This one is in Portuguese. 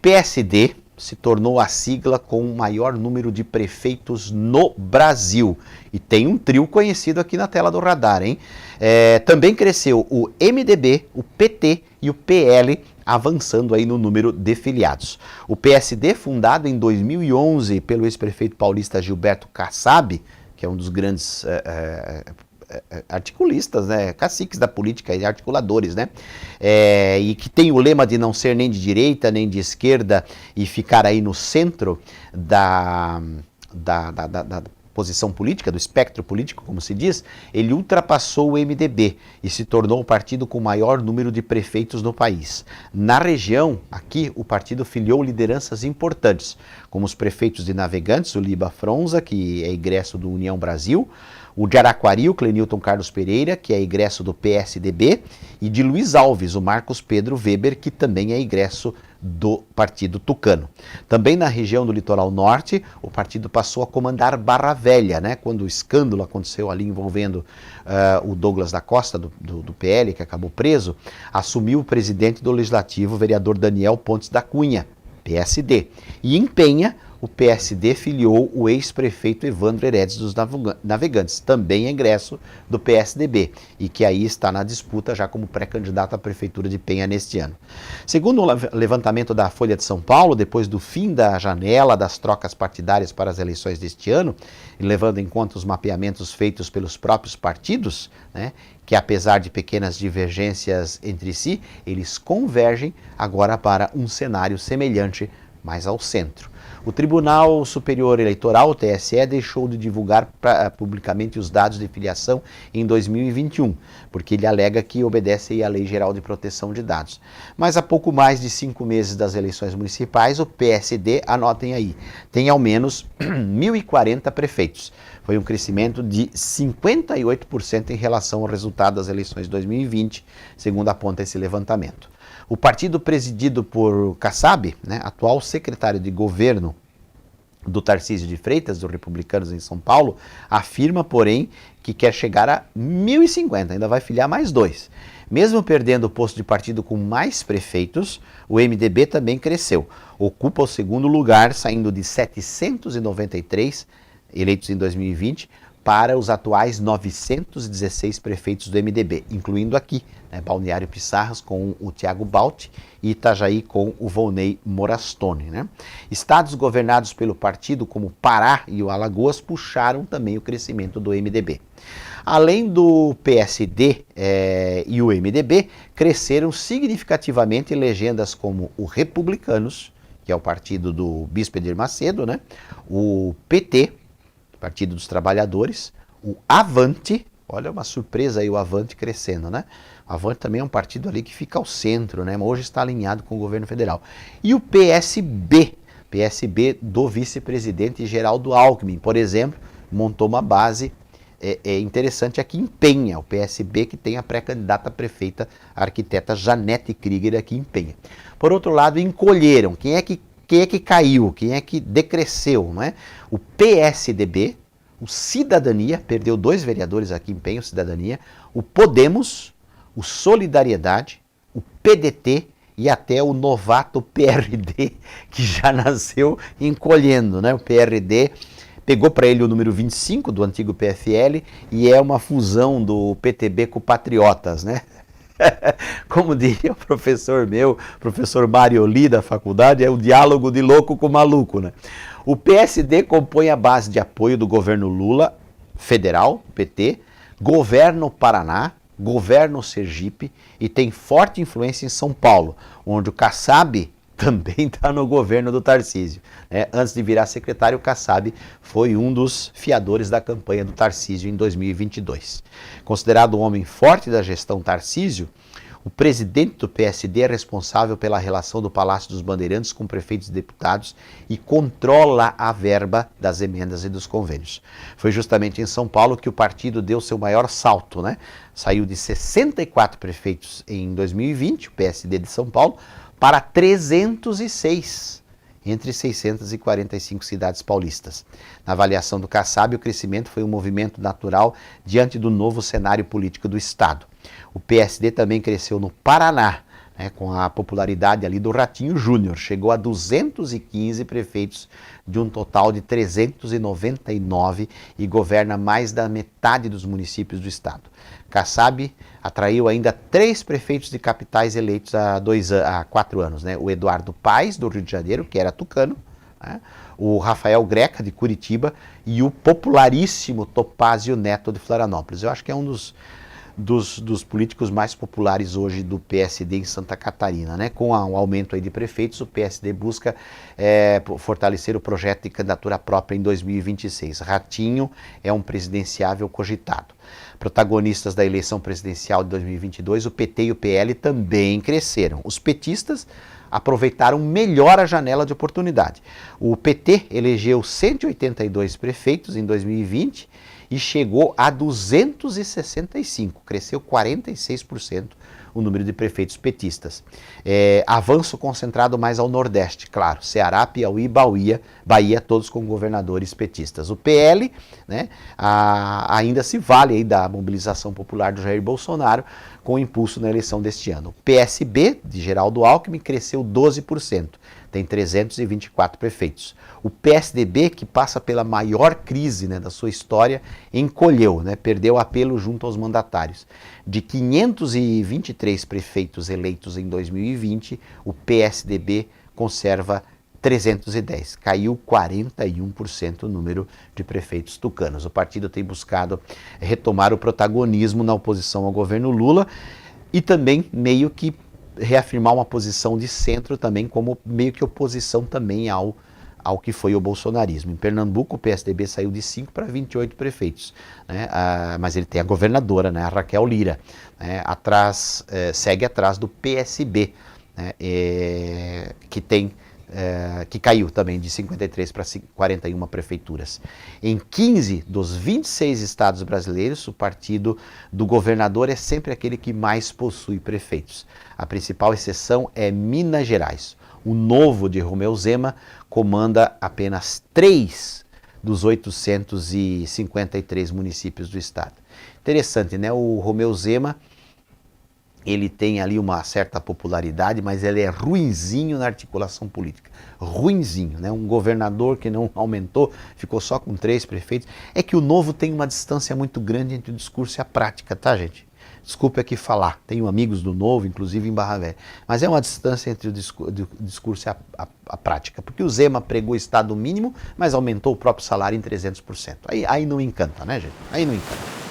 PSD se tornou a sigla com o maior número de prefeitos no Brasil. E tem um trio conhecido aqui na tela do radar, hein? Também cresceu o MDB, o PT e o PL, avançando aí no número de filiados. O PSD, fundado em 2011 pelo ex-prefeito paulista Gilberto Kassab, que é um dos grandes articulistas, né, caciques da política e articuladores, né, e que tem o lema de não ser nem de direita nem de esquerda e ficar aí no centro da posição política, do espectro político, como se diz, ele ultrapassou o MDB e se tornou o partido com o maior número de prefeitos no país. Na região, aqui, o partido filiou lideranças importantes, como os prefeitos de Navegantes, o Liba Fronza, que é egresso do União Brasil, o de Araquari, o Clenilton Carlos Pereira, que é egresso do PSDB, e de Luiz Alves, o Marcos Pedro Weber, que também é egresso do Partido Tucano. Também na região do Litoral Norte, o partido passou a comandar Barra Velha, né? Quando o escândalo aconteceu ali envolvendo o Douglas da Costa, do PL, que acabou preso, assumiu o presidente do Legislativo, o vereador Daniel Pontes da Cunha, PSD. E em Penha, o PSD filiou o ex-prefeito Evandro Heredes dos Navegantes, também egresso do PSDB, e que aí está na disputa já como pré-candidato à prefeitura de Penha neste ano. Segundo o levantamento da Folha de São Paulo, depois do fim da janela das trocas partidárias para as eleições deste ano, e levando em conta os mapeamentos feitos pelos próprios partidos, né, que apesar de pequenas divergências entre si, eles convergem agora para um cenário semelhante mais ao centro. O Tribunal Superior Eleitoral, o TSE, deixou de divulgar publicamente os dados de filiação em 2021, porque ele alega que obedece à Lei Geral de Proteção de Dados. Mas há pouco mais de 5 meses das eleições municipais, o PSD, anotem aí, tem ao menos 1.040 prefeitos. Foi um crescimento de 58% em relação ao resultado das eleições de 2020, segundo aponta esse levantamento. O partido presidido por Kassab, né, atual secretário de governo do Tarcísio de Freitas, do Republicanos em São Paulo, afirma, porém, que quer chegar a 1.050, ainda vai filiar mais 2. Mesmo perdendo o posto de partido com mais prefeitos, o MDB também cresceu. Ocupa o segundo lugar, saindo de 793 eleitos em 2020 para os atuais 916 prefeitos do MDB, incluindo aqui, né, Balneário Pissarras com o Thiago Balti e Itajaí com o Volney Morastone. Né? Estados governados pelo partido, como Pará e o Alagoas, puxaram também o crescimento do MDB. Além do PSD e o MDB, cresceram significativamente legendas como o Republicanos, que é o partido do Bispo Edir Macedo, né? O PT, Partido dos Trabalhadores, o Avante, olha uma surpresa aí o Avante crescendo, né? O Avante também é um partido ali que fica ao centro, né? Mas hoje está alinhado com o governo federal. E o PSB do vice-presidente Geraldo Alckmin, por exemplo, montou uma base interessante aqui em Penha, o PSB que tem a pré-candidata prefeita, a arquiteta Janete Krieger aqui em Penha. Por outro lado, encolheram, quem é que caiu, quem é que decresceu, não é? O PSDB, o Cidadania, perdeu 2 vereadores aqui em Penha, o Cidadania, o Podemos, o Solidariedade, o PDT e até o novato PRD, que já nasceu encolhendo, né? O PRD pegou para ele o número 25 do antigo PFL e é uma fusão do PTB com o Patriotas, né? Como diria o professor meu, professor Marioli da faculdade, é o diálogo de louco com maluco, né? O PSD compõe a base de apoio do governo Lula, federal, PT, governo Paraná, governo Sergipe e tem forte influência em São Paulo, onde o Kassab também está no governo do Tarcísio. Né? Antes de virar secretário, o Kassab foi um dos fiadores da campanha do Tarcísio em 2022. Considerado um homem forte da gestão Tarcísio, o presidente do PSD é responsável pela relação do Palácio dos Bandeirantes com prefeitos e deputados e controla a verba das emendas e dos convênios. Foi justamente em São Paulo que o partido deu seu maior salto, né? Saiu de 64 prefeitos em 2020, o PSD de São Paulo, para 306 entre 645 cidades paulistas. Na avaliação do Kassab, o crescimento foi um movimento natural diante do novo cenário político do Estado. O PSD também cresceu no Paraná, né, com a popularidade ali do Ratinho Júnior. Chegou a 215 prefeitos de um total de 399 e governa mais da metade dos municípios do estado. Kassab atraiu ainda 3 prefeitos de capitais eleitos há 4 anos, né? O Eduardo Paes, do Rio de Janeiro, que era tucano, né? O Rafael Greca, de Curitiba, e o popularíssimo Topázio Neto, de Florianópolis. Eu acho que é um dos políticos mais populares hoje do PSD em Santa Catarina, né? Com o aumento aí de prefeitos, o PSD busca fortalecer o projeto de candidatura própria em 2026. Ratinho é um presidenciável cogitado. Protagonistas da eleição presidencial de 2022, o PT e o PL também cresceram. Os petistas aproveitaram melhor a janela de oportunidade. O PT elegeu 182 prefeitos em 2020 e chegou a 265, cresceu 46% o número de prefeitos petistas. Avanço concentrado mais ao Nordeste, claro, Ceará, Piauí, Bahia, todos com governadores petistas. O PL, né, ainda se vale aí da mobilização popular do Jair Bolsonaro com impulso na eleição deste ano. O PSB, de Geraldo Alckmin, cresceu 12%. Tem 324 prefeitos. O PSDB, que passa pela maior crise, né, da sua história, encolheu, né, perdeu apelo junto aos mandatários. De 523 prefeitos eleitos em 2020, o PSDB conserva 310. Caiu 41% o número de prefeitos tucanos. O partido tem buscado retomar o protagonismo na oposição ao governo Lula e também meio que reafirmar uma posição de centro também, como meio que oposição também ao que foi o bolsonarismo. Em Pernambuco, o PSDB saiu de 5 para 28 prefeitos, né? Mas ele tem a governadora, né? A Raquel Lira, né? Segue atrás do PSB, né? Que caiu também de 53 para 41 prefeituras. Em 15 dos 26 estados brasileiros, o partido do governador é sempre aquele que mais possui prefeitos. A principal exceção é Minas Gerais. O Novo de Romeu Zema comanda apenas 3 dos 853 municípios do estado. Interessante, né? O Romeu Zema, ele tem ali uma certa popularidade, mas ele é ruinzinho na articulação política. Ruinzinho, né? Um governador que não aumentou, ficou só com 3 prefeitos. É que o Novo tem uma distância muito grande entre o discurso e a prática, tá, gente? Desculpe aqui falar, tenho amigos do Novo, inclusive em Barra Velha, mas é uma distância entre o discurso e a prática, porque o Zema pregou Estado mínimo, mas aumentou o próprio salário em 300%. Aí não encanta, né, gente? Aí não encanta.